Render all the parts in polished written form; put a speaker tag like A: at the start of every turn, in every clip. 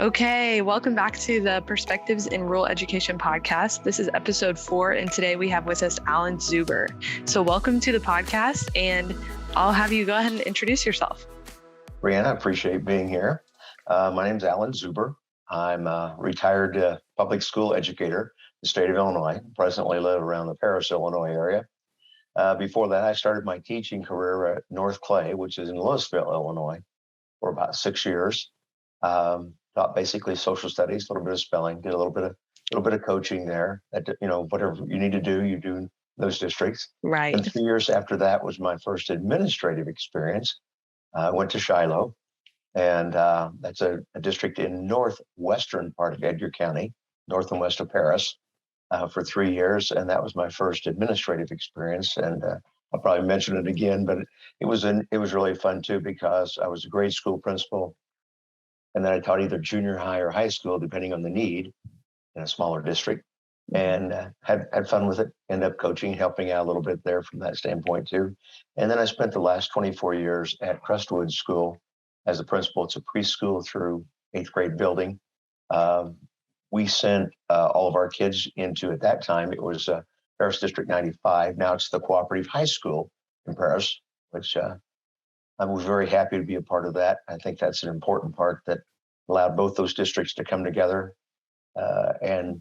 A: Okay, welcome back to the Perspectives in Rural Education podcast. This is episode 4, and today we have with us Alan Zuber. So welcome to the podcast, and I'll have you go ahead and introduce yourself.
B: Brianna, I appreciate being here. My name is Alan Zuber. I'm a retired public school educator in the state of Illinois. Presently live around the Paris, Illinois area. Before that, I started my teaching career at North Clay, which is in Louisville, Illinois, for about 6 years. Taught basically social studies, a little bit of spelling, did a little bit of coaching there. That, whatever you need to do, you do in those districts.
A: Right.
B: And 3 years after that was my first administrative experience. I went to Shiloh, and that's a district in northwestern part of Edgar County, north and west of Paris, for 3 years. And that was my first administrative experience. And I'll probably mention it again, but it was really fun too, because I was a grade school principal. And then I taught either junior high or high school, depending on the need, in a smaller district, and had fun with it. Ended up coaching, helping out a little bit there from that standpoint too. And then I spent the last 24 years at Crestwood School as a principal. It's a preschool through 8th grade building. We sent all of our kids into, at that time, it was Paris District 95. Now it's the Cooperative High School in Paris, which I was very happy to be a part of that. I think that's an important part that allowed both those districts to come together and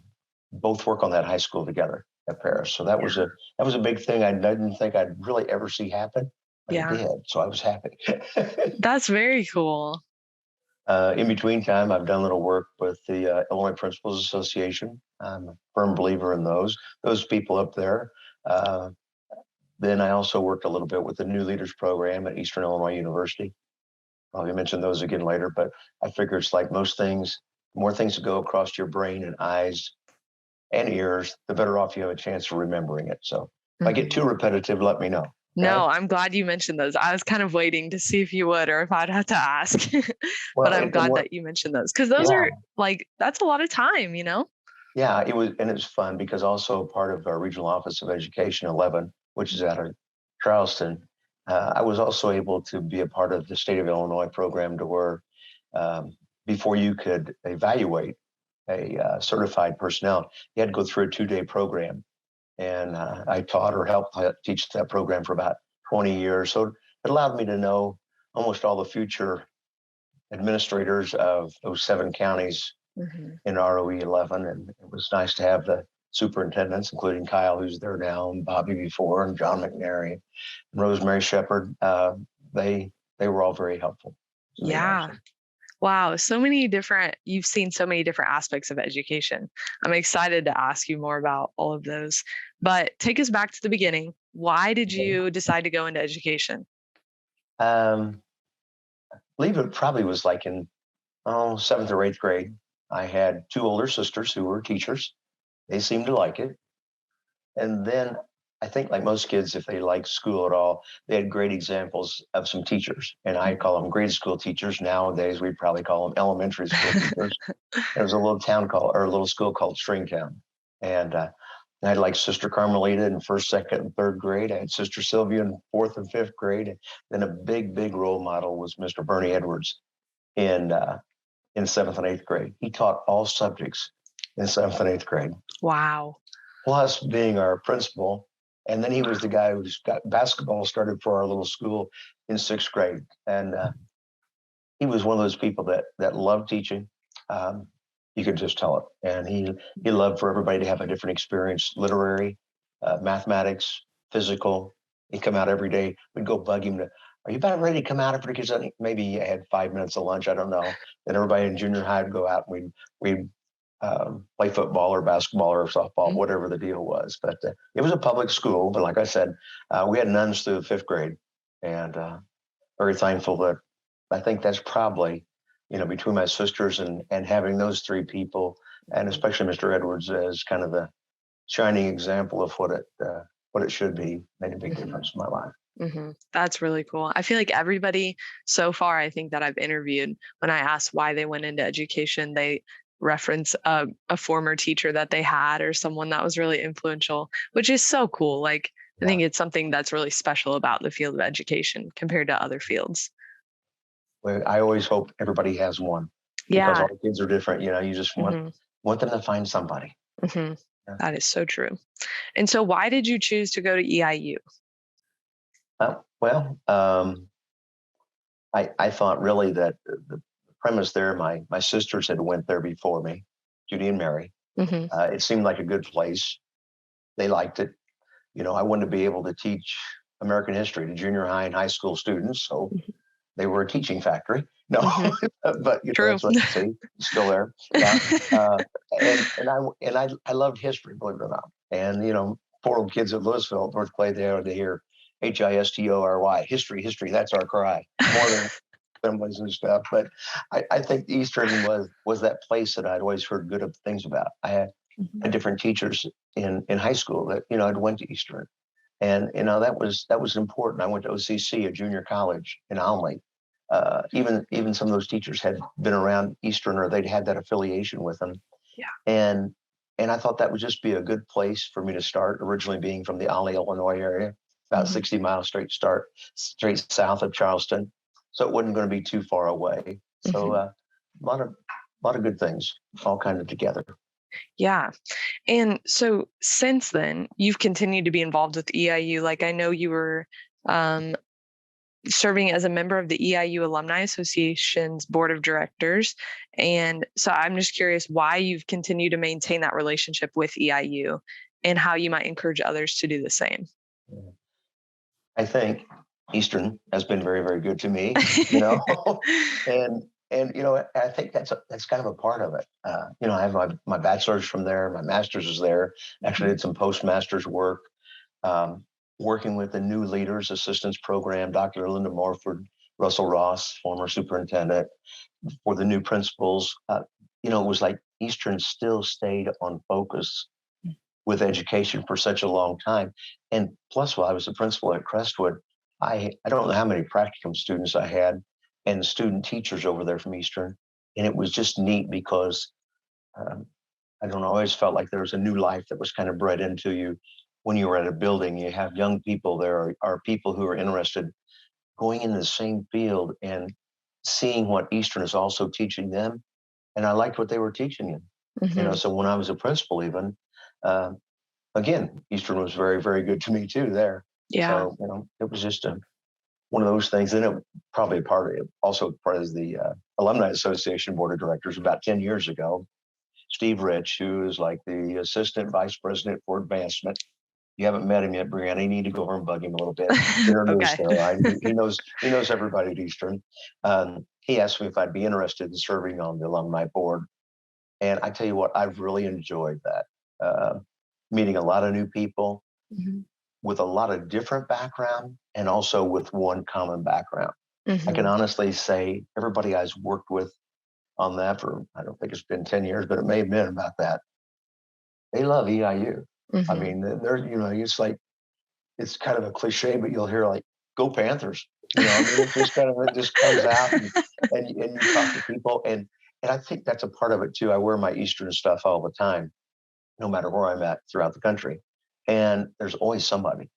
B: both work on that high school together at Paris. So that was a big thing. I didn't think I'd really ever see happen, but it did. So I was happy.
A: That's very cool.
B: In between time, I've done a little work with the Illinois Principals Association. I'm a firm believer in those people up there. Then I also worked a little bit with the New Leaders Program at Eastern Illinois University. I'll mention those again later, but I figure it's like most things, the more things that go across your brain and eyes and ears, the better off you have a chance of remembering it. So if I get too repetitive, let me know. Okay?
A: No, I'm glad you mentioned those. I was kind of waiting to see if you would or if I'd have to ask. But I'm glad that you mentioned those, because those are that's a lot of time,
B: Yeah, it was fun, because also part of our Regional Office of Education 11, which is out of Charleston, I was also able to be a part of the state of Illinois program to where before you could evaluate a certified personnel, you had to go through a 2-day program. And I taught or helped teach that program for about 20 years. So it allowed me to know almost all the future administrators of those 7 counties in ROE 11. And it was nice to have the superintendents, including Kyle, who's there now, and Bobby before, and John McNary, and Rosemary Shepard. They were all very helpful.
A: Yeah. Wow. You've seen so many different aspects of education. I'm excited to ask you more about all of those, but take us back to the beginning. Why did you decide to go into education?
B: I believe it probably was like in 7th or 8th grade. I had 2 older sisters who were teachers. They seemed to like it. And then I think, like most kids, if they like school at all, they had great examples of some teachers. And I call them grade school teachers. Nowadays, we'd probably call them elementary school teachers. There was a little school called Stringtown. And I had like Sister Carmelita in 1st, 2nd, and 3rd grade. I had Sister Sylvia in 4th and 5th grade. And then a big role model was Mr. Bernie Edwards in 7th and 8th grade. He taught all subjects in 7th and 8th grade.
A: Wow.
B: Plus being our principal. And then he was the guy who's got basketball started for our little school in 6th grade. And he was one of those people that loved teaching. You could just tell it. And he loved for everybody to have a different experience, literary, mathematics, physical. He'd come out every day. We'd go bug him are you about ready to come out? Because maybe I had 5 minutes of lunch. I don't know. Then everybody in junior high would go out and we'd play football or basketball or softball, whatever the deal was. But it was a public school. But like I said, we had nuns through 5th grade, and very thankful that I think that's probably, between my sisters and having those 3 people, and especially Mr. Edwards as kind of the shining example of what it should be, made a big difference in my life.
A: That's really cool. I feel like everybody so far, I think that I've interviewed, when I asked why they went into education, they reference a former teacher that they had or someone that was really influential, which is so cool. I think it's something that's really special about the field of education compared to other fields.
B: I always hope everybody has one. because
A: Yeah.
B: all the kids are different. You just
A: Hmm.
B: want them to find somebody.
A: Hmm.
B: Yeah.
A: That is so true. And so why did you choose to go to EIU?
B: Well, I thought really that the premise there, my sisters had went there before me, Judy and Mary.
A: Hmm.
B: It seemed like a good place. They liked it. I wanted to be able to teach American history to junior high and high school students. So they were a teaching factory. No,
A: Hmm.
B: but
A: True.
B: that's what see, still there. Yeah. Uh, and I loved history, believe it or not. And poor old kids at Louisville, North Clay, they ought to hear HISTORY, history. That's our cry. More than assemblies and stuff. But I think Eastern was that place that I'd always heard good things about. I had
A: Hmm.
B: different teachers in high school that I'd went to Eastern, and that was important. I went to OCC, a junior college in Almy. Even some of those teachers had been around Eastern, or they'd had that affiliation with them,
A: Yeah.
B: and I thought that would just be a good place for me to start. Originally being from the Almy, Illinois area, about
A: Hmm.
B: 60 miles straight south of Charleston, so it wasn't going to be too far away. So
A: Hmm.
B: a lot of good things all kind of together.
A: Yeah. And so since then, you've continued to be involved with EIU. Like I know you were um, serving as a member of the EIU Alumni Association's board of directors. And so I'm just curious why you've continued to maintain that relationship with EIU and how you might encourage others to do the same.
B: I think Eastern has been very, very good to me, you know, and I think that's kind of a part of it. I have my bachelor's from there, my master's is there. Actually,
A: Mhm.
B: did some postmaster's work, um, working with the new leaders assistance program, Dr. Linda Morford, Russell Ross, former superintendent, for the new principals. It was like Eastern still stayed on focus with education for such a long time. And plus, while I was the principal at Crestwood, I don't know how many practicum students I had and student teachers over there from Eastern. And it was just neat because um, I don't know, I always felt like there was a new life that was kind of bred into you when you were at a building. You have young people there, are people who are interested going into the same field and seeing what Eastern is also teaching them. And I liked what they were teaching them.
A: Mhm.
B: So when I was a principal, even, uh, again, Eastern was very, very good to me too there.
A: Yeah.
B: So, it was just one of those things. And it probably also part of the Alumni Association Board of Directors about 10 years ago. Steve Rich, who is like the assistant vice president for advancement. You haven't met him yet, Brianna. You need to go over and bug him a little bit. Introduce
A: Okay.
B: Caroline. He knows everybody at Eastern. He asked me if I'd be interested in serving on the alumni board. And I tell you what, I've really enjoyed that. Meeting a lot of new people
A: Mhm.
B: with a lot of different background and also with one common background. I can
A: Mhm.
B: honestly say everybody I've worked with on that for, I don't think it's been 10 years, but it may have been about that. They love EIU. I
A: Mhm.
B: mean, it's kind of a cliche, but you'll hear like, go Panthers. I mean, it just comes out and you talk to people and I think that's a part of it too. I wear my Eastern stuff all the time, no matter where I'm at throughout the country. And there's always somebody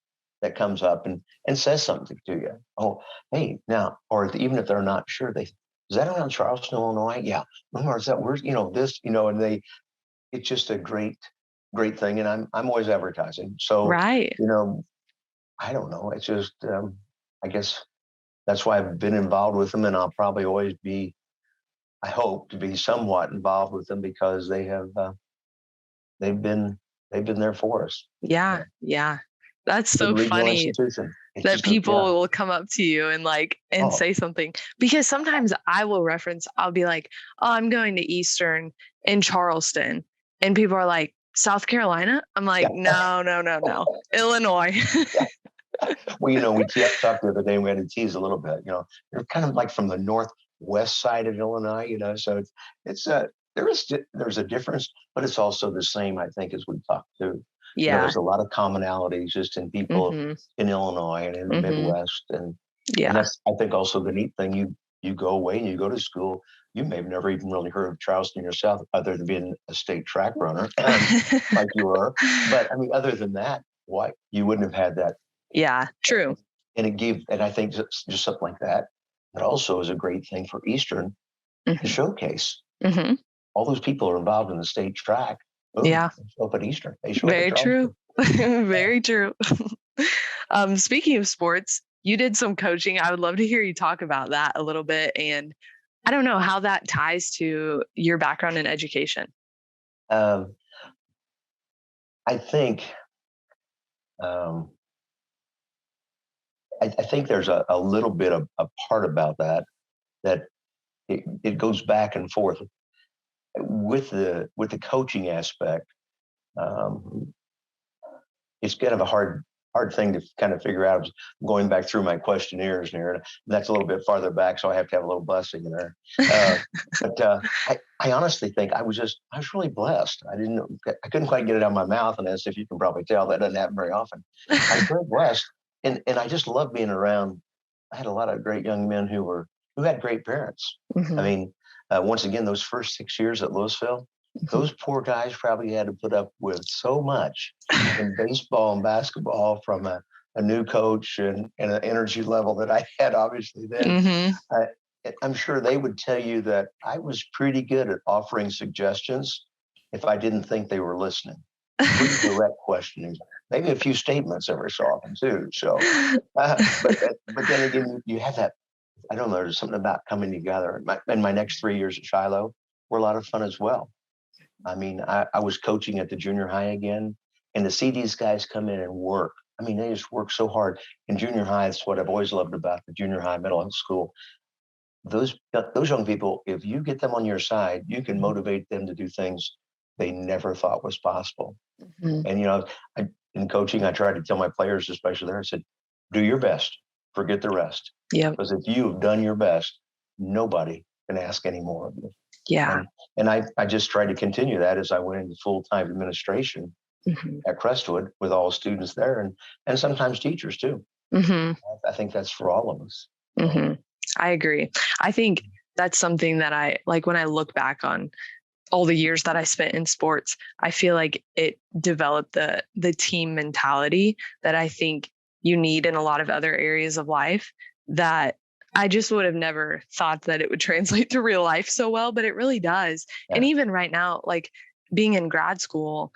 B: that comes up and says something to you. Oh, hey, now, or even if they're not sure, is that around Charleston, Illinois? Yeah. Or is that where's, this, and it's just a great, great thing. And I'm always advertising. So,
A: Right.
B: I don't know. It's just, I guess that's why I've been involved with them and I'll probably always be, I hope to be somewhat involved with them because they've been, they've been there for us.
A: Yeah. Yeah. That's
B: Good
A: so
B: regional
A: funny
B: institution. It's
A: that
B: just a,
A: people
B: yeah.
A: will come up to you and
B: Oh,
A: say something because sometimes I'll be like, oh, I'm going to Eastern in Charleston, and people are like, South Carolina. I'm like,
B: yeah.
A: no, no, no, no, Illinois.
B: Yeah. Well, talked the other day and we had to tease a little bit, they're kind of like from the northwest side of Illinois, so there's a difference, but it's also the same, I think, as we talked to.
A: Yeah.
B: There's a lot of commonalities just in people
A: Mm-hmm.
B: in Illinois and in the
A: Mm-hmm.
B: Midwest. And
A: Yeah.
B: that's, I think, also the neat thing. You go away and you go to school. You may have never even really heard of Charleston yourself, other than being a state track runner, like you were. But I mean, other than that, why you wouldn't have had that.
A: Yeah. True.
B: And I think just something like that. It also is a great thing for Eastern to
A: Mhm.
B: showcase.
A: Mhm.
B: All those people are involved in the state track. Boom,
A: Yeah.
B: they show up at Eastern. They show up at
A: Very true.
B: Charleston.
A: Very true. Speaking of sports, you did some coaching. I would love to hear you talk about that a little bit. And I don't know how that ties to your background in education.
B: Um, I think um, I think there's a little bit of a part about that it goes back and forth with the coaching aspect. Um, it's kind of a hard thing to kind of figure out. Going back through my questionnaires here, and that's a little bit farther back, so I have to have a little blessing in there. Uh, but I honestly think I was really blessed. I couldn't quite get it out of my mouth, and as if you can probably tell, that doesn't happen very often. I was very blessed, and I just love being around. I had a lot of great young men who had great parents. I
A: Mhm.
B: mean, once again, those first 6 years at Louisville,
A: Mhm.
B: those poor guys probably had to put up with so much in baseball and basketball from a new coach and an energy level that I had obviously then.
A: Mhm.
B: I, I'm sure they would tell you that I was pretty good at offering suggestions if I didn't think they were listening. Pretty direct questioning, maybe a few statements every so often too. So, but then again, you have that. I don't know. There's something about coming together. My next 3 years at Shiloh were a lot of fun as well. I mean, I was coaching at the junior high again, and to see these guys come in and work. I mean, they just work so hard. In junior high, it's what I've always loved about the junior high, middle school. Those young people, if you get them on your side, you can motivate them to do things they never thought was possible.
A: Mhm.
B: And in coaching, I try to tell my players, especially there, I said, do your best, forget the rest.
A: Yep.
B: Because if you have done your best, nobody can ask any more of you.
A: Yeah.
B: And I just tried to continue that as I went into full-time administration
A: Mhm.
B: at Crestwood with all students there and sometimes teachers too.
A: Mhm.
B: I think that's for all of us. So,
A: Mhm. I agree. I think that's something that I like when I look back on all the years that I spent in sports. I feel like it developed the team mentality that I think you need in a lot of other areas of life that I just would have never thought that it would translate to real life so well, but it really does. And
B: yeah,
A: even right now, like being in grad school,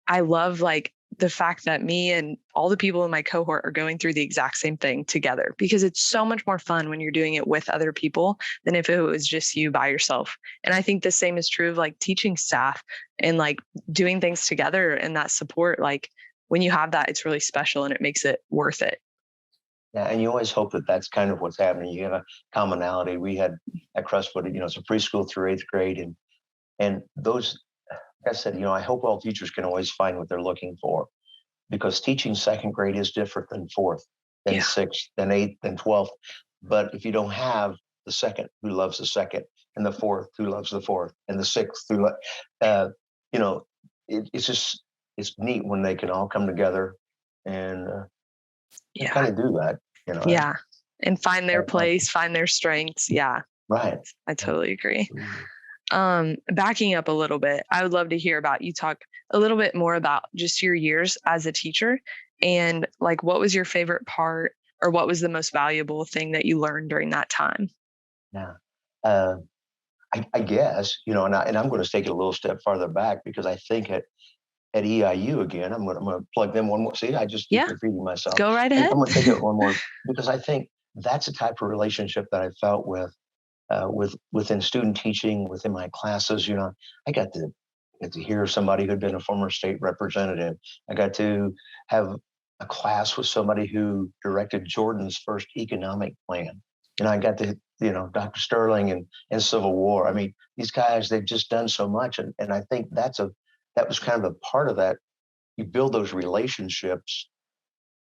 A: I love like the fact that me and all the people in my cohort are going through the exact same thing together because it's so much more fun when you're doing it with other people than if it was just you by yourself. And I think the same is true of like teaching staff and like doing things together and that support. Like when you have that, it's really special and it makes it worth it.
B: yeah, and you always hope that that's kind of what's happening. You have a commonality. We had at Crestwood, it's a preschool through eighth grade, and those, like I said, I hope all teachers can always find what they're looking for because teaching second grade is different than fourth, than
A: Yeah.
B: sixth, than eighth, than 12th. But if you don't have the second who loves the second, and the fourth who loves the fourth, and the sixth uh, you know, it's neat when they can all come together and kind
A: Yeah.
B: of do that. You know,
A: Yeah. And find their
B: I,
A: place, find their strengths. Yeah.
B: right.
A: I totally agree.
B: Absolutely.
A: Backing up a little bit, I would love to hear about you talk a little bit more about just your years as a teacher and like what was your favorite part or what was the most valuable thing that you learned during that time?
B: Yeah. Uh, I guess, and I'm going to take it a little step farther back because I think at EIU again. I'm going to plug them one more. See, I just keep
A: Yeah,
B: repeating myself.
A: go right
B: I'm
A: ahead.
B: going to take it one more because I think that's the type of relationship that I felt within student teaching, within my classes. I got to hear somebody who'd been a former state representative. I got to have a class with somebody who directed Jordan's first economic plan. I got to, Dr. Sterling and Civil War. I mean, these guys, they've just done so much. And I think that was kind of a part of that. You build those relationships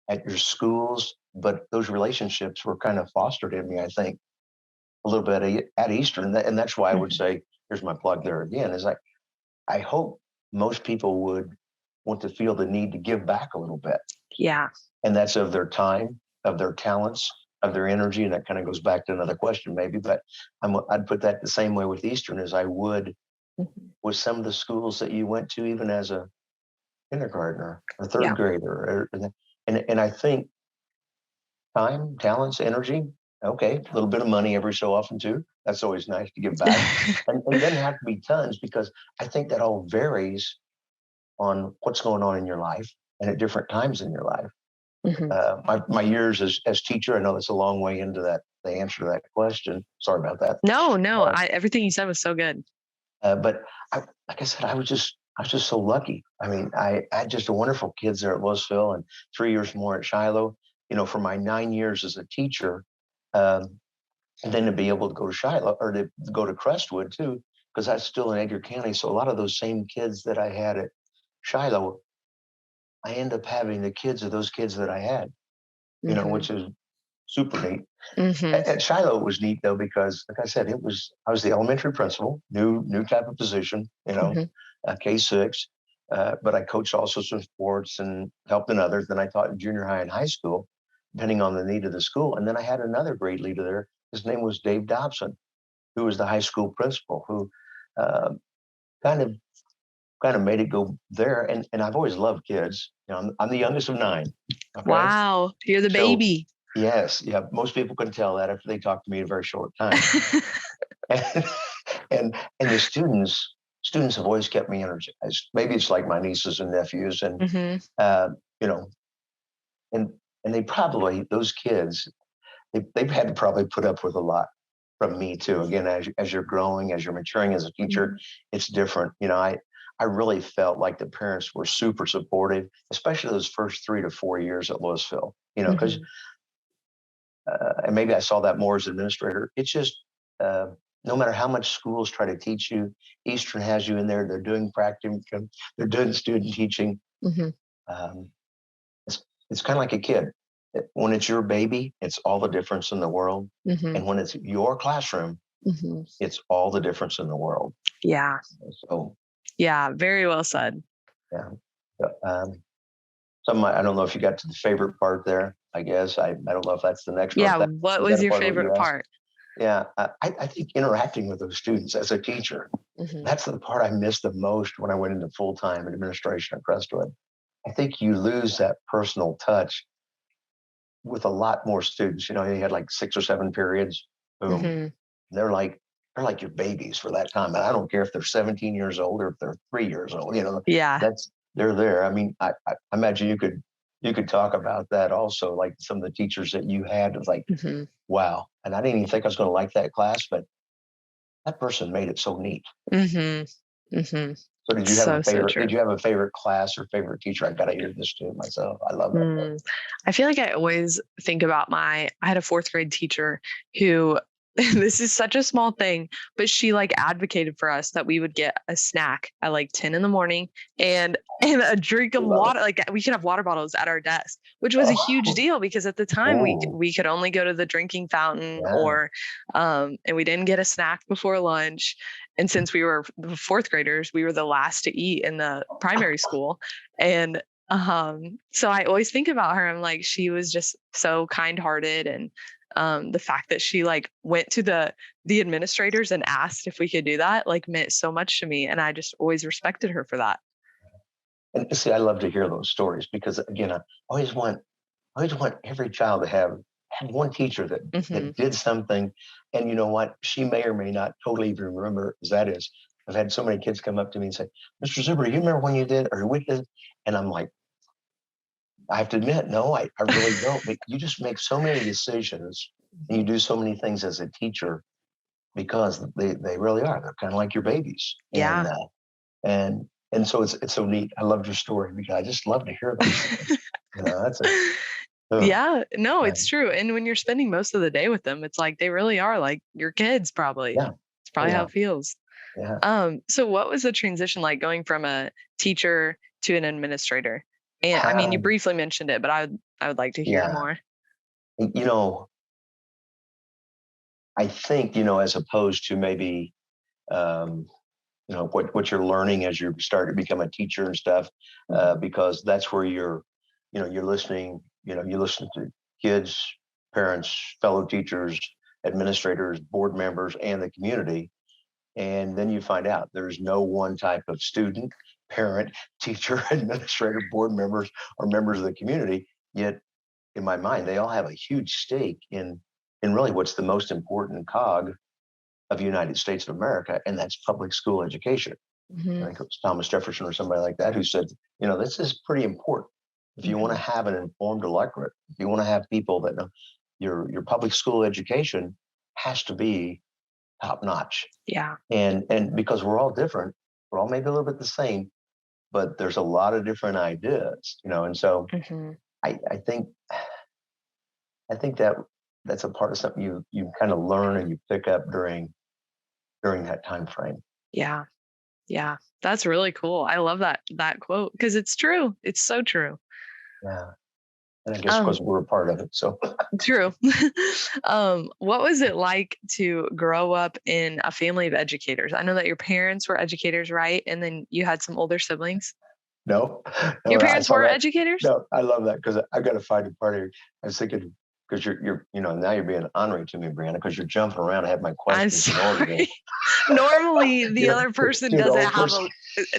B: at your schools, but those relationships were kind of fostered in me, I think, a little bit at Eastern. And that's why I would
A: Mhm.
B: say, here's my plug there again, is I hope most people would want to feel the need to give back a little bit.
A: Yeah.
B: And that's of their time, of their talents, of their energy. And that kind of goes back to another question, maybe, but I'd put that the same way with Eastern as I would
A: Mhm.
B: with some of the schools that you went to, even as a kindergartner or third
A: Yeah.
B: grader. And I think time, talents, energy, Okay, a little bit of money every so often too. That's always nice to give back. And it doesn't have to be tons, because I think that all varies on what's going on in your life and at different times in your life.
A: Hmm.
B: My years as teacher, I know that's a long way into that, the answer to that question. Sorry about that.
A: No, no,
B: Uh,
A: everything you said was so good.
B: but like I said, I was just so lucky. I mean, I had just a wonderful kids there at Louisville, and 3 years more at Shiloh. You know, for my 9 years as a teacher, um, and then to be able to go to Shiloh, or to go to Crestwood too, because that's still in Edgar County. So a lot of those same kids that I had at Shiloh, I end up having the kids of those kids that I had,
A: Hmm.
B: which is super neat.
A: Hmm.
B: At Shiloh, it was neat though, because like I said, I was the elementary principal, new type of position,
A: Hmm.
B: K-6. But I coached also some sports and helped in others. Then I taught in junior high and high school, depending on the need of the school. And then I had another great leader there. His name was Dave Dobson, who was the high school principal, who uh, kind of made it go there. And I've always loved kids. I'm the youngest of nine. Okay,
A: Wow, you're the
B: so
A: baby.
B: yes, yeah, most people can tell that after they talk to me a very short time. and and the students have always kept me energized. Maybe it's like my nieces and nephews, and
A: Hmm.
B: uh, you know, and they probably, those kids, they've had to probably put up with a lot from me too. Again, as you're growing, as you're maturing as a teacher, it's different. I really felt like the parents were super supportive, especially those first 3 to 4 years at Louisville. Because
A: Hmm.
B: and maybe I saw that more as administrator. It's just uh, no matter how much schools try to teach you, Eastern has you in there. They're doing practicum, they're doing student teaching.
A: Hmm.
B: Um, it's it's kind of like a kid. When it's your baby, it's all the difference in the world.
A: Hmm.
B: And when it's your classroom,
A: Hmm.
B: it's all the difference in the world.
A: Yeah.
B: So
A: Yeah. Very well said.
B: yeah. I don't know if you got to the favorite part there. I guess I don't know if that's the next one.
A: Yeah.
B: If that
A: What
B: was
A: was
B: that a
A: your
B: part of what
A: favorite
B: you asked?
A: part?
B: Yeah, I think interacting with those students as a teacher,
A: Hmm.
B: that's the part I missed the most when I went into full-time administration at Crestwood. I think you lose that personal touch with a lot more students. You had like 6 or 7 periods, boom.
A: Hmm.
B: They're like your babies for that time. And I don't care if they're 17 years old or if they're 3 years old,
A: Yeah.
B: that's they're there. I mean, I imagine you could talk about that also, like some of the teachers that you had. Was like,
A: Hmm.
B: wow. And I didn't even think I was going to like that class, but that person made it so neat.
A: Hmm. Hmm.
B: So did you have a
A: So, so
B: favorite?
A: true.
B: Did you have a favorite class or favorite teacher? I got to hear this too myself. I love that part.
A: Mm. I feel like I always think about I had a fourth grade teacher who, this is such a small thing, but she like advocated for us that we would get a snack at like 10 in the morning and a drink of
B: Love it.
A: water. Like we could have water bottles at our desk, which was a huge
B: Oh,
A: deal because at the time
B: ooh,
A: we could only go to the drinking fountain
B: yeah.
A: or and we didn't get a snack before lunch. And since we were the fourth graders, we were the last to eat in the primary school. And so I always think about her. I'm like, she was just so kind-hearted, and the fact that she like went to the administrators and asked if we could do that like meant so much to me, and I just always respected her for that.
B: And see, I love to hear those stories, because again, I always want every child to have one teacher
A: Hmm.
B: that did something. And you know what? She may or may not totally even remember as that is. I've had so many kids come up to me and say, "Mr. Zuber, you remember when you did or we did?" And I'm like, I have to admit, no, I really don't. But you just make so many decisions and you do so many things as a teacher, because they really are. They're kind of like your babies.
A: Yeah.
B: And so it's so neat. I loved your story, because I just love to hear those things. That's a oh,
A: Yeah, no,
B: yeah,
A: it's true. And when you're spending most of the day with them, it's like they really are like your kids probably.
B: yeah,
A: It's
B: oh
A: probably how
B: yeah,
A: it feels.
B: yeah.
A: So what was the transition like going from a teacher to an administrator? And I mean, you
B: Um,
A: briefly mentioned it, but I would like to hear
B: yeah,
A: more.
B: you know, I think as opposed to maybe um, what you're learning as you start to become a teacher and stuff,
A: Mhm.
B: because that's where you're listening. You listen to kids, parents, fellow teachers, administrators, board members, and the community, and then you find out there's no one type of student, parent, teacher, administrator, board members, or members of the community. Yet in my mind, they all have a huge stake in in really what's the most important cog of the United States of America, and that's public school education. I
A: Hmm.
B: think it was Thomas Jefferson or somebody like that who said, this is pretty important. If you want
A: Hmm.
B: to have an informed electorate, if you want to have people that know, your public school education has to be top notch.
A: Yeah.
B: And because we're all different, we're all maybe a little bit the same, but there's a lot of different ideas, and so
A: Hmm.
B: I think that that's a part of something you kind of learn and you pick up during that time frame.
A: Yeah. Yeah. That's really cool. I love that quote because it's true. It's so true.
B: Yeah. And I guess
A: Um,
B: because we're a part of it. So
A: True. What was it like to grow up in a family of educators? I know that your parents were educators, right? And then you had some older siblings.
B: no,
A: Your
B: no, I
A: parents
B: saw
A: were
B: that.
A: educators?
B: No, I love that because I got to find a part here. I was thinking because you're now you're being honorary to me, Brianna, because you're jumping around. I have my
A: I'm
B: questions in order here.
A: sorry. Normally, the other person
B: To an old person.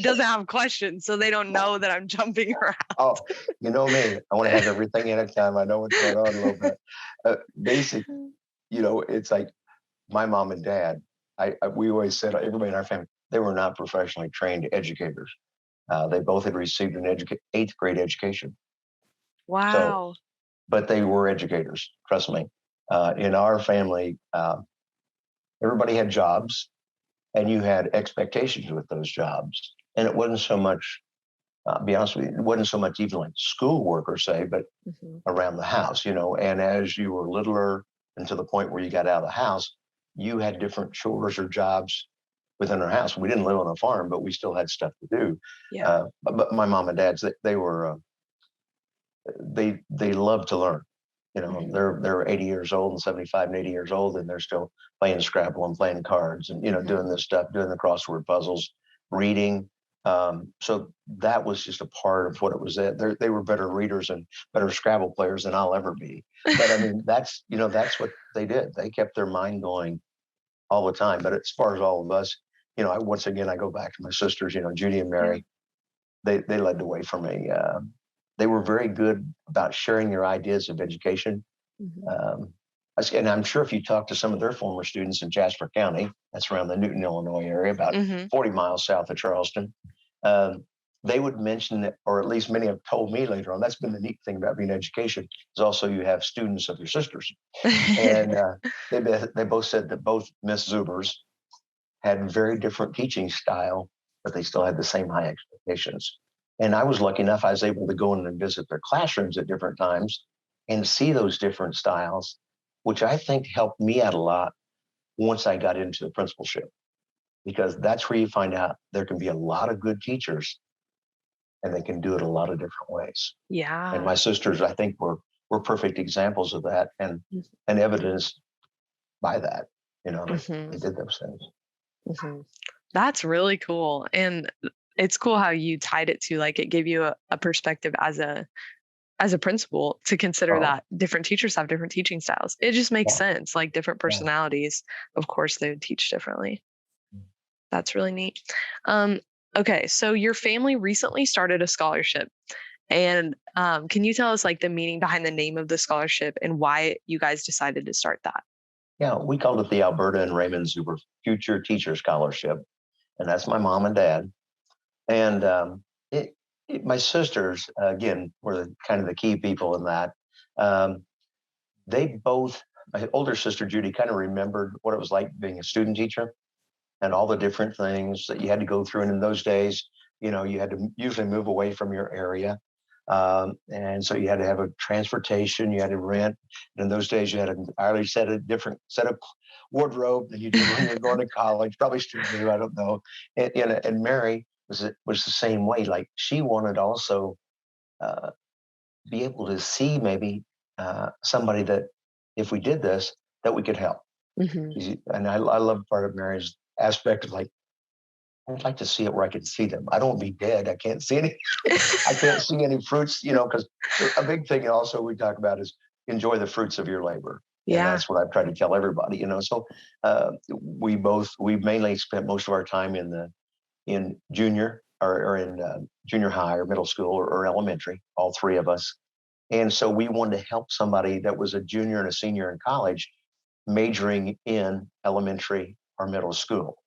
A: doesn't have questions, so they don't know that I'm jumping around.
B: Oh, you know me. I want to have everything in a time. I know what's going on a little bit. Basic, it's like my mom and dad. We always said everybody in our family they were not professionally trained educators. They both had received an eighth grade education. So,
A: Wow.
B: but they were educators. Trust me. In our family, everybody had jobs, and you had expectations with those jobs. And it wasn't so much. Be honest with you, it wasn't so much even like schoolwork or say, but
A: Hmm.
B: around the house. And as you were littler and to the point where you got out of the house, you had different chores or jobs within our house. We didn't live on a farm, but we still had stuff to do.
A: Yeah.
B: But my mom and dad's they were they love to learn.
A: Hmm.
B: They're 80 years old and 75 and 80 years old, and they're still playing Scrabble and playing cards and
A: Hmm.
B: doing this stuff, doing the crossword puzzles, reading. So that was just a part of what it was. That they were better readers and better Scrabble players than I'll ever be. But I mean, that's what they did. They kept their mind going all the time. But as far as all of us, once again I go back to my sisters. Judy and
A: Yeah.
B: Mary. They led the way for me. They were very good about sharing their ideas of education.
A: Hmm.
B: Um, and I'm sure if you talk to some of their former students in Jasper County, that's around the Newton, Illinois area, about
A: Hmm.
B: 40 miles south of Charleston, um, they would mention that, or at least many have told me later on, that's been the neat thing about being education, is also you have students of your sisters. And they both said that both Miss Zubers had very different teaching style, but they still had the same high expectations. And I was lucky enough, I was able to go in and visit their classrooms at different times and see those different styles, which I think helped me out a lot once I got into the principalship, because that's where you find out there can be a lot of good teachers and they can do it a lot of different ways. And
A: Yeah.
B: my sisters, I think, were perfect examples of that and evidenced by that, that
A: Hmm.
B: they did those things.
A: Hmm. That's really cool. And it's cool how you tied it to like it gave you a perspective as a principal to consider
B: Oh,
A: that different teachers have different teaching styles. It just makes
B: yeah,
A: sense. Like different
B: yeah.
A: personalities, of course, they would teach differently. That's really neat. Um, okay, so your family recently started a scholarship, and can you tell us like the meaning behind the name of the scholarship and why you guys decided to start that?
B: Yeah, we called it the Alberta and Raymond Zuber Future Teacher Scholarship, and that's my mom and dad. And my sisters, again, were kind of the key people in that. Um, they both, my older sister Judy, kind of remembered what it was like being a student teacher and all the different things that you had to go through. And in those days, you had to usually move away from your area. And so you had to have a transportation, you had to rent. And in those days, you had an entirely different set of wardrobe than you did when you were going to college, probably still do, I don't know. And Mary was the same way. Like she wanted also uh, be able to see maybe somebody that if we did this, that we could help.
A: Hmm.
B: And I love part of Mary's aspect of like, I'd like to see it where I can see them. I don't want to be dead. I can't see any. I can't see any fruits. Because a big thing also we talk about is enjoy the fruits of your labor, and
A: Yeah.
B: that's what I've tried to tell everybody. So we mainly spent most of our time in junior or in junior high or middle school or elementary, all three of us. And so we wanted to help somebody that was a junior and a senior in college majoring in elementary or middle school,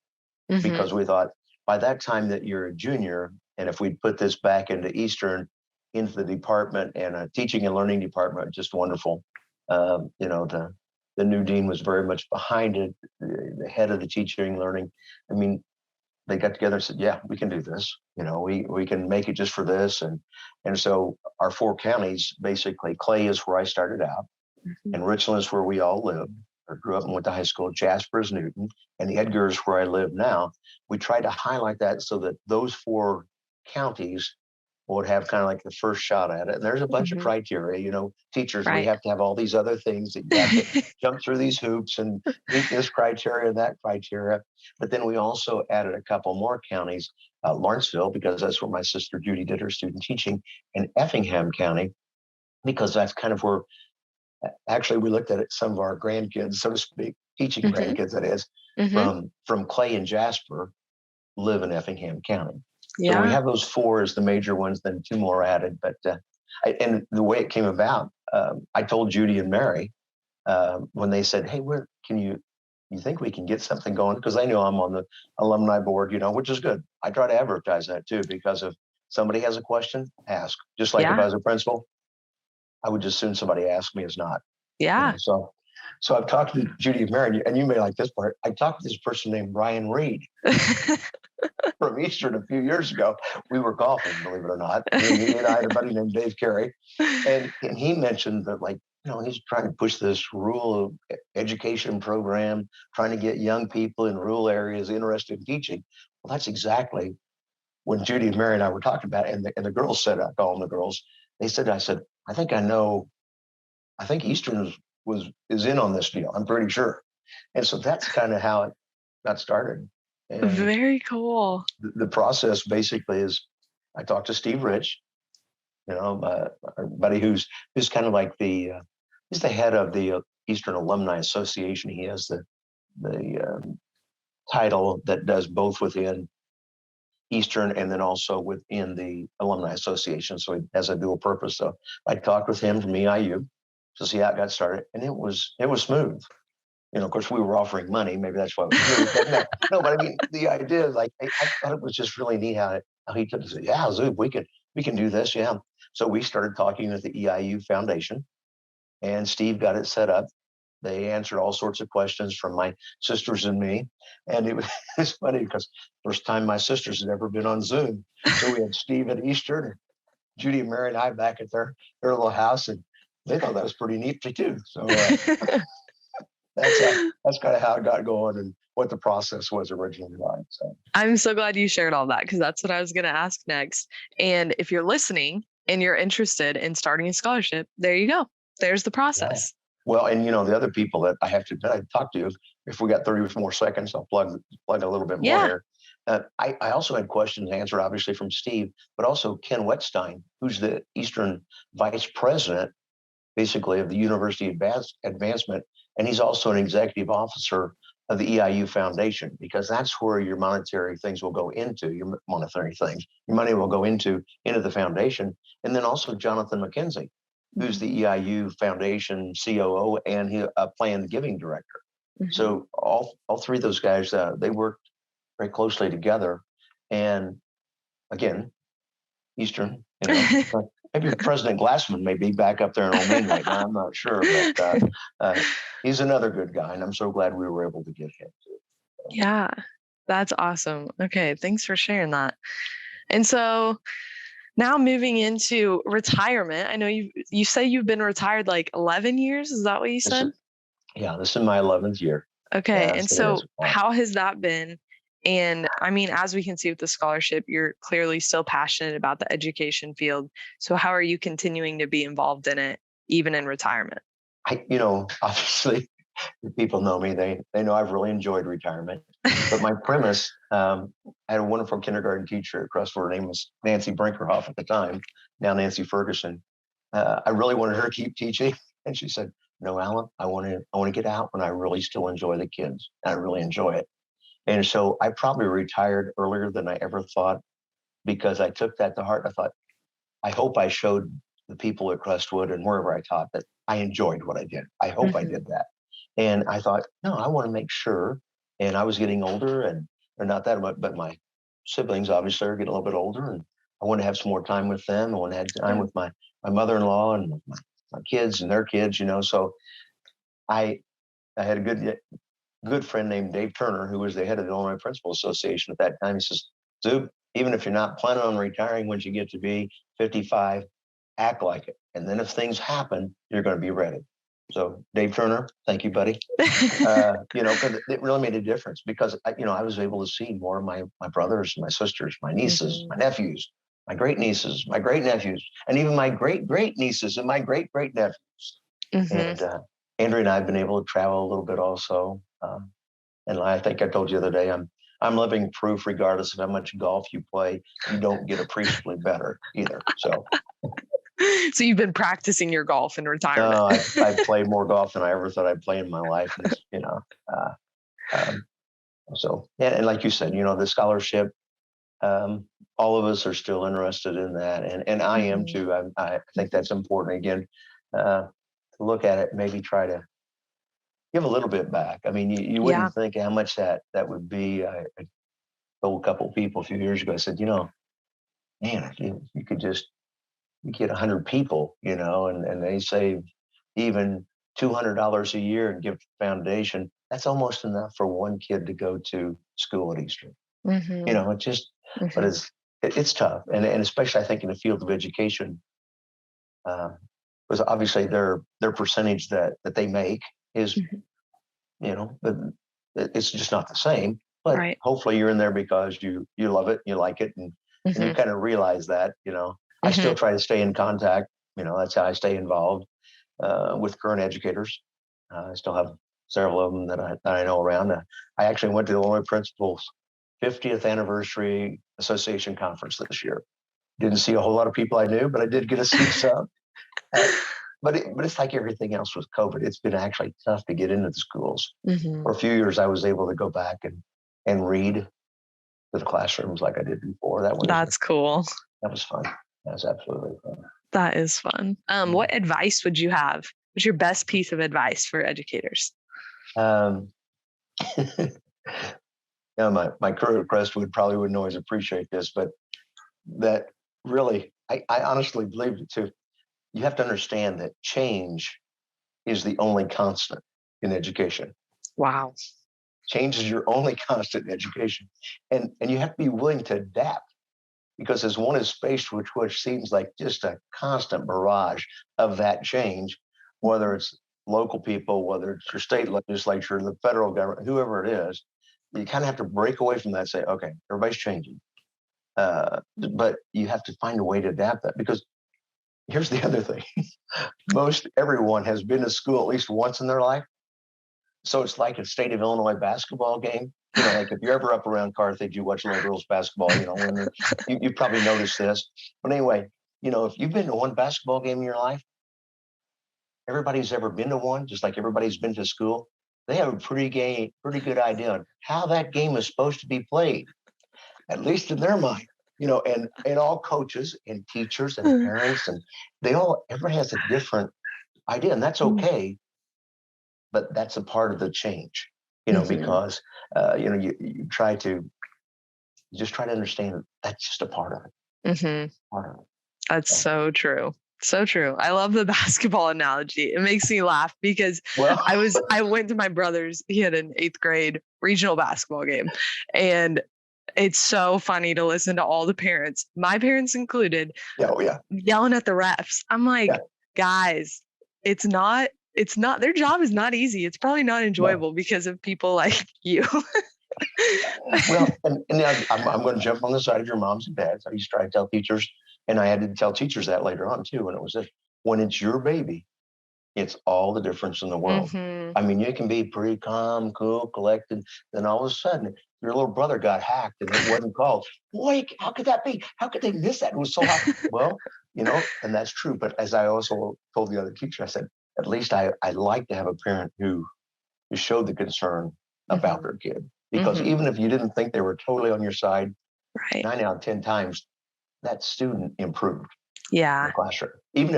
A: Mm-hmm.
B: because we thought by that time that you're a junior, and if we'd put this back into Eastern, into the department and a teaching and learning department, just wonderful. The new dean was very much behind it, the head of the teaching and learning. I mean, they got together and said, yeah, we can do this. We can make it just for this. And so our 4 counties, basically, Clay is where I started out,
A: Mm-hmm.
B: and Richland is where we all lived or grew up and went to high school. Jasper is Newton, and Edgar is where I live now. We tried to highlight that so that those 4 counties would have kind of like the first shot at it. And there's a bunch of
A: Mm-hmm.
B: criteria, teachers, we
A: Right.
B: have to have all these other things that you have to jump through these hoops and meet this criteria and that criteria. But then we also added a couple more counties, Lawrenceville, because that's where my sister Judy did her student teaching, and Effingham County, because that's kind of where actually we looked at it, some of our grandkids, so to speak, teaching
A: Mm-hmm.
B: grandkids, that is,
A: Mm-hmm.
B: from Clay and Jasper live in Effingham County. So we
A: Yeah.
B: have those 4 as the major ones, then 2 more added. But and the way it came about, I told Judy and Mary when they said, "Hey, where can you think we can get something going?" Because they know I'm on the alumni board, which is good. I try to advertise that too, because if somebody has a question, ask. Just like if I
A: Yeah.
B: was a principal, I would just assume somebody asked me as not.
A: Yeah.
B: So I've talked to Judy and Mary, and you may like this part. I talked to this person named Brian Reed from Eastern a few years ago. We were golfing, believe it or not. He and I had a buddy named Dave Carey, and he mentioned that, like, he's trying to push this rural education program, trying to get young people in rural areas interested in teaching. Well, that's exactly when Judy and Mary and I were talking about it, and the girls said, I call them the girls. They said, I said, I think I know. I think Eastern is in on this deal. I'm pretty sure. And so that's kind of how it got started. And
A: Very cool.
B: the process basically is, I talked to Steve Rich, our buddy who's kind of like he's the head of the Eastern Alumni Association. He has the title that does both within Eastern and then also within the Alumni Association. So he has a dual purpose. So I talked with him from EIU to see how it got started, and it was smooth. Of course, we were offering money. Maybe that's why it was smooth. But no. But I mean, the idea, like, I thought it was just really neat how he took it. Yeah, Zub, we can do this. Yeah. So we started talking with the EIU Foundation, and Steve got it set up. They answered all sorts of questions from my sisters and me, and it's funny because first time my sisters had ever been on Zoom. So we had Steve at Eastern, Judy and Mary and I back at their little house, and they thought that was pretty neat too. So that's kind of how it got going and what the process was originally like. So
A: I'm so glad you shared all that, because that's what I was going to ask next. And if you're listening and you're interested in starting a scholarship, there you go. There's the
B: yeah.
A: process.
B: Well, and the other people that I have to talk to, if we got 30 more seconds, I'll plug a little bit more
A: Yeah.
B: here. I also had questions answered, obviously, from Steve, but also Ken Wetstein, who's the Eastern Vice President, basically, of the University Advancement, and he's also an executive officer of the EIU Foundation, because that's where your monetary things will go into, your monetary things. Your money will go into the foundation. And then also Jonathan McKenzie, who's
A: Mhm.
B: the EIU Foundation COO and he planned giving director.
A: Mhm.
B: So all 3 of those guys, they work very closely together. And again, Eastern, maybe President Glassman may be back up there in Old Main right now. I'm not sure, but he's another good guy, and I'm so glad we were able to get him too.
A: Yeah, that's awesome. Okay, thanks for sharing that. And so now moving into retirement, I know you say you've been retired like 11 years. Is that what you
B: This
A: said?
B: is, this is my 11th year.
A: Okay. And
B: Yes, it
A: so
B: is. Wow.
A: how has that been? And I mean, as we can see with the scholarship, you're clearly still passionate about the education field. So how are you continuing to be involved in it, even in retirement?
B: Obviously, if people know me, they know I've really enjoyed retirement. But my premise, I had a wonderful kindergarten teacher at Crestwood. Her name was Nancy Brinkerhoff at the time, now Nancy Ferguson. I really wanted her to keep teaching, and she said, "No, Alan, I want to get out when I really still enjoy the kids. I really enjoy it." And so I probably retired earlier than I ever thought, because I took that to heart. I thought, I hope I showed the people at Crestwood and wherever I taught that I enjoyed what I did. I hope I
A: Mhm.
B: did that. And I thought, no, I want to make sure. And I was getting older, and or not that much, but my siblings obviously are getting a little bit older, and I want to have some more time with them. I want to have time
A: Yeah.
B: with my mother-in-law and with my kids and their kids, So I I had a good friend named Dave Turner, who was the head of the Illinois Principal Association at that time. He says, Zub, even if you're not planning on retiring when you get to be 55, act like it. And then if things happen, you're going to be ready. So Dave Turner, thank you, buddy. Because it really made a difference, because I was able to see more of my brothers, my sisters, my nieces,
A: Mhm.
B: my nephews, my great nieces, my great nephews, and even my great great nieces and my great great nephews.
A: Mhm.
B: And Andrea and I have been able to travel a little bit also. And I think I told you the other day, I'm living proof, regardless of how much golf you play, you don't get appreciably better either. So
A: So you've been practicing your golf in retirement.
B: I played more golf than I ever thought I'd play in my life. And uh, um, so yeah, and like you said, the scholarship, um, all of us are still interested in that, and I am
A: Mhm.
B: too. I think that's important. Again, to look at it, maybe try to give a little bit back. I mean, you
A: Yeah.
B: wouldn't think how much that would be. I told a couple of people a few years ago. I said, man, if you could just you get 100 people, and they save even $200 a year and give to the foundation. That's almost enough for one kid to go to school at Eastern.
A: Mhm.
B: It just, but
A: Mhm.
B: it's tough, and especially I think in the field of education, because obviously their percentage that they make is,
A: Mhm.
B: but it's just not the same. But
A: Right.
B: hopefully you're in there because you love it, you like it, and you
A: Mhm.
B: kind of realize that. I still
A: Mhm.
B: try to stay in contact. That's how I stay involved with current educators. I still have several of them that I know around. I actually went to the Illinois Principals 50th Anniversary Association Conference this year. Didn't see a whole lot of people I knew, but I did get to see some. Uh, but it's like everything else with COVID. It's been actually tough to get into the schools. For
A: Mhm.
B: a few years, I was able to go back and read to the classrooms like I did before.
A: That's cool.
B: That was fun. That was absolutely fun.
A: That is fun. What advice would you have? What's your best piece of advice for educators?
B: Um, my crew at Crestwood probably wouldn't always appreciate this, but that really, I honestly believe it too. You have to understand that change is the only constant in education.
A: Wow.
B: Change is your only constant in education. And you have to be willing to adapt, because as one is faced with what seems like just a constant barrage of that change, whether it's local people, whether it's your state legislature, the federal government, whoever it is, you kind of have to break away from that and say, okay, everybody's changing. But you have to find a way to adapt that, because here's the other thing. Most everyone has been to school at least once in their life. So it's like a state of Illinois basketball game. Like if you're ever up around Carthage, you watch little girls basketball, when you probably noticed this. But anyway, if you've been to one basketball game in your life, everybody's ever been to one, just like everybody's been to school, they have a pretty good idea on how that game is supposed to be played, at least in their mind. And all coaches and teachers and parents, and everybody has a different idea, and that's okay. But that's a part of the change,
A: Mhm.
B: because you just try to understand that that's just a part of it.
A: Mhm.
B: Part of it.
A: That's
B: So,
A: so true. So true. I love the basketball analogy. It makes me laugh because
B: well,
A: I went to my brother's, he had an 8th grade regional basketball game, and it's so funny to listen to all the parents, my parents included,
B: yeah, oh, yeah,
A: yelling at the refs. I'm
B: yeah,
A: like, "Guys, it's not their job is not easy. It's probably not
B: no.
A: enjoyable because of people like you."
B: Well, and now I'm going to jump on the side of your moms and dads. I used to try to tell teachers, and I had to tell teachers that later on too. And it was this: when it's your baby, it's all the difference in the world.
A: Mhm.
B: I mean, you can be pretty calm, cool, collected. Then all of a sudden, your little brother got hacked and it wasn't called. Boy, how could that be? How could they miss that? It was so hot. Well, and that's true. But as I also told the other teacher, I said, at least I like to have a parent who showed the concern about
A: Mhm.
B: their kid. Because
A: Mhm.
B: even if you didn't think they were totally on your side,
A: Right.
B: 9 out of 10 times, that student improved. in
A: Yeah.
B: the classroom. Even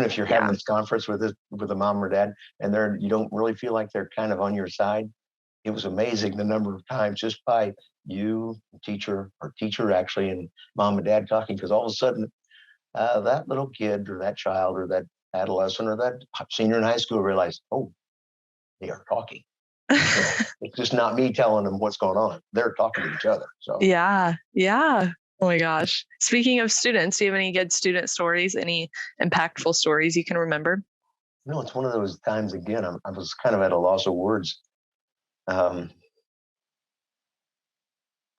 B: if you're having
A: Yeah.
B: this conference with a mom or dad, and you don't really feel like they're kind of on your side. It was amazing the number of times just by you, teacher, or teacher actually, and mom and dad talking, because all of a sudden that little kid or that child or that adolescent or that senior in high school realized, oh, they are talking. It's just not me telling them what's going on. They're talking to each other. So
A: Yeah. Yeah. Oh my gosh. Speaking of students, do you have any good student stories? Any impactful stories you can remember?
B: it's one of those times again. I was kind of at a loss of words. Um,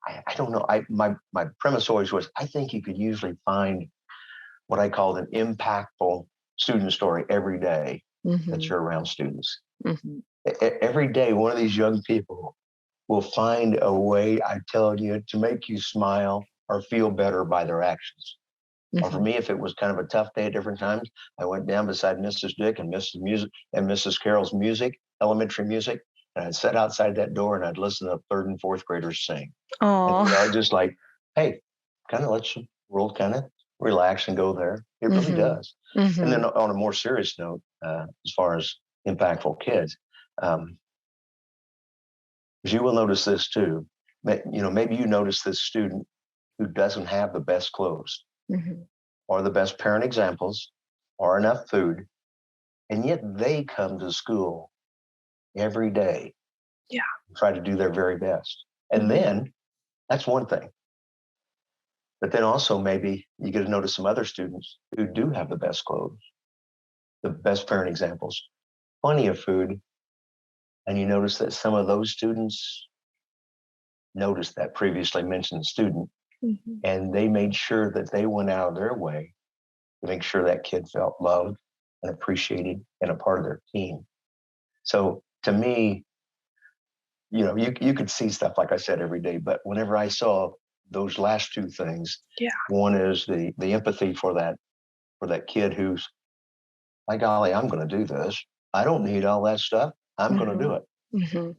B: I don't know. My premise always was I think you could usually find what I called an impactful student story every day that
A: Hmm.
B: you're around students.
A: Hmm.
B: Every day, one of these young people will find a way, I tell you, to make you smile or feel better by their actions. Or for
A: Hmm.
B: me, if it was kind of a tough day at different times, I went down beside Mrs. Dick and Mrs. Carroll's music, elementary music, and I'd sit outside that door and I'd listen to third and fourth graders sing. And
A: Oh.
B: just like, hey, kind of lets the world kind of relax and go there. It really
A: Hmm.
B: does. And
A: Hmm.
B: then on a more serious note, as far as impactful kids, um, you will notice this too. Maybe you notice this student who doesn't have the best clothes
A: Hmm.
B: or the best parent examples or enough food, and yet they come to school every day
A: Yeah.
B: and try to do their very best. And
A: Hmm.
B: then that's one thing. But then also maybe you get to notice some other students who do have the best clothes, the best parent examples, plenty of food. And you notice that some of those students noticed that previously mentioned student,
A: Hmm.
B: and they made sure that they went out of their way to make sure that kid felt loved and appreciated and a part of their team. So to me, you could see stuff like I said every day, but whenever I saw those last two things,
A: Yeah.
B: one is the empathy for that kid who's, by golly, I'm going to do this. I don't need all that stuff. I'm going to
A: Hmm.
B: do it,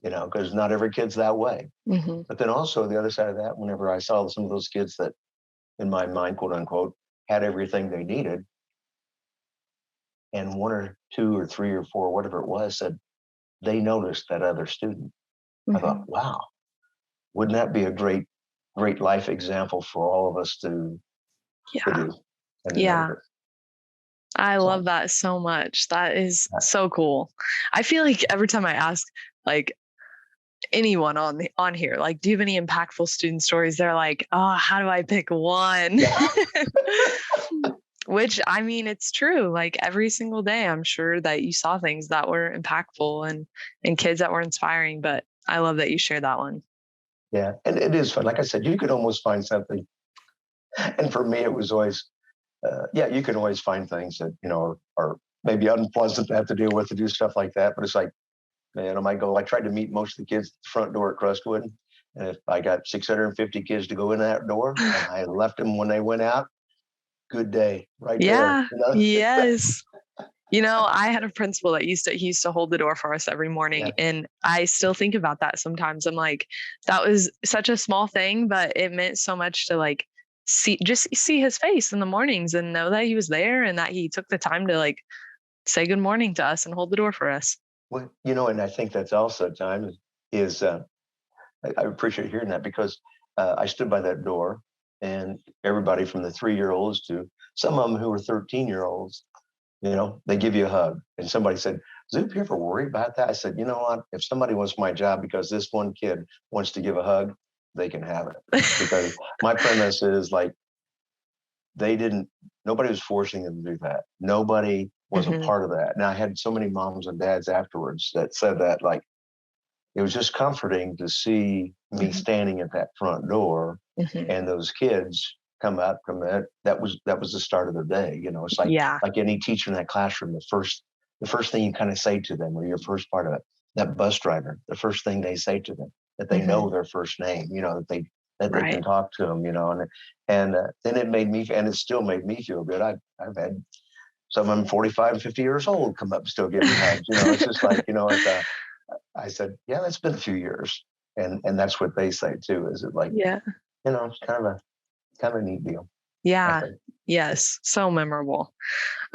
A: Hmm.
B: because not every kid's that way.
A: Hmm.
B: But then also the other side of that, whenever I saw some of those kids that, in my mind, quote unquote, had everything they needed, and one or two or three or four, whatever it was, said they noticed that other student. I thought,
A: Hmm.
B: wow, wouldn't that be a great, great life example for all of us to
A: Yeah.
B: do and to
A: Yeah.
B: notice?
A: I
B: So
A: love that so much. That is so cool. I feel like every time I ask like anyone on here, like, do you have any impactful student stories? They're like, oh, how do I pick one?
B: yeah,
A: Which I mean, it's true. Like every single day, I'm sure that you saw things that were impactful and kids that were inspiring. But I love that you shared that one.
B: yeah, and it is fun. Like I said, you could almost find something, and for me, it was always, yeah, you can always find things that are maybe unpleasant to have to deal with to do stuff like that. But it's like, man, on my goal, I tried to meet most of the kids at the front door at Crestwood. And if I got 650 kids to go in that door and I left them when they went out, good day right there.
A: Yeah. Yes. I had a principal that he used to hold the door for us every morning.
B: Yeah.
A: And I still think about that sometimes. I'm like, that was such a small thing, but it meant so much to like see his face in the mornings and know that he was there and that he took the time to like say good morning to us and hold the door for us.
B: Well, and I think that's also time is I appreciate hearing that because I stood by that door and everybody from the 3-year-olds to some of them who were 13-year-olds, they give you a hug. And somebody said, Zoop, you ever worry about that? I said, you know what? If somebody wants my job because this one kid wants to give a hug, they can have it. Because my premise is like, nobody was forcing them to do that. Nobody was a
A: Hmm.
B: part of that. And I had so many moms and dads afterwards that said that, like, it was just comforting to see me
A: Hmm.
B: standing at that front door
A: Hmm.
B: and those kids come up from that. That was the start of the day. It's like
A: Yeah.
B: like any teacher in that classroom, the first thing you kind of say to them, or your first part of it, that bus driver, the first thing they say to them, that they
A: Hmm.
B: know their first name, that they can
A: Right.
B: talk to them, and then it made me, and it still made me feel good. I've had some of them 45 and 50 years old come up and still give me hugs. It's just like, I said, yeah, that's been a few years. And that's what they say too. Is it like,
A: Yeah.
B: it's kind of a neat deal.
A: Yeah. Yes. So memorable.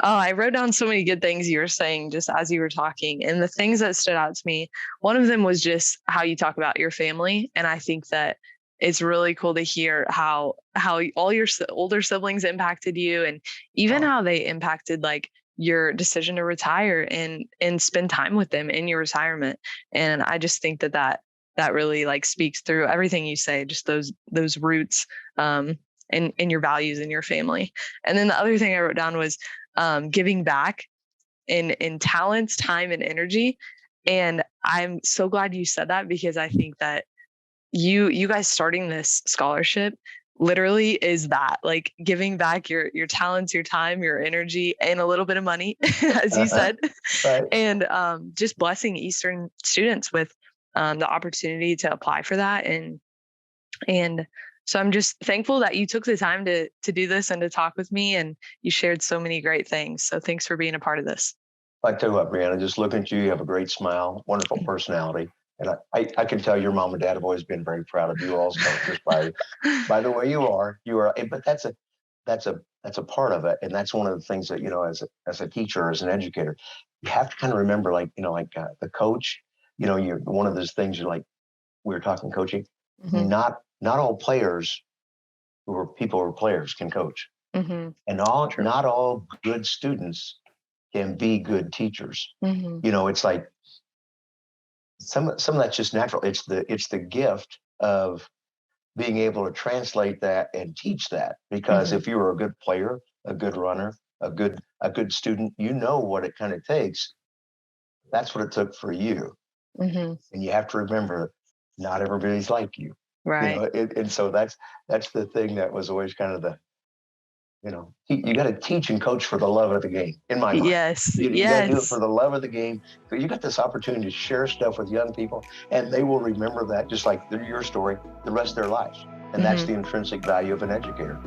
A: Oh, I wrote down so many good things you were saying just as you were talking. And the things that stood out to me, one of them was just how you talk about your family. And I think that it's really cool to hear how all your older siblings impacted you, and even
B: Oh,
A: how they impacted like your decision to retire and spend time with them in your retirement. And I just think that that really like speaks through everything you say, just those roots, and your values in your family. And then the other thing I wrote down was giving back in talents, time, and energy. And I'm so glad you said that, because I think that you guys starting this scholarship literally is that, like, giving back your talents, your time, your energy, and a little bit of money, as you
B: uh-huh.
A: said,
B: Right.
A: and just blessing Eastern students with the opportunity to apply for that. And so I'm just thankful that you took the time to do this and to talk with me, and you shared so many great things. So thanks for being a part of this.
B: I tell you what, Brianna, just looking at you, you have a great smile, wonderful personality. And I can tell your mom and dad have always been very proud of you also, just by the way you are. You are, but that's a part of it. And that's one of the things that, as a teacher, as an educator, you have to kind of remember, like, the coach, you're one of those things you're like, we were talking coaching,
A: Hmm.
B: not all players who are players can coach.
A: Hmm.
B: And
A: True.
B: not all good students can be good teachers.
A: Hmm.
B: It's like some of that's just natural. It's the gift of being able to translate that and teach that. Because
A: Hmm.
B: if you were a good player, a good runner, a good student, you know what it kind of takes. That's what it took for you.
A: Hmm.
B: And you have to remember, not everybody's like you.
A: Right.
B: And so that's the thing that was always kind of you got to teach and coach for the love of the game, in my mind.
A: Yes.
B: You got to do it for
A: Yes.
B: the love of the game. So you got this opportunity to share stuff with young people, and they will remember that, just like your story, the rest of their lives. And that's
A: Hmm.
B: the intrinsic value of an educator.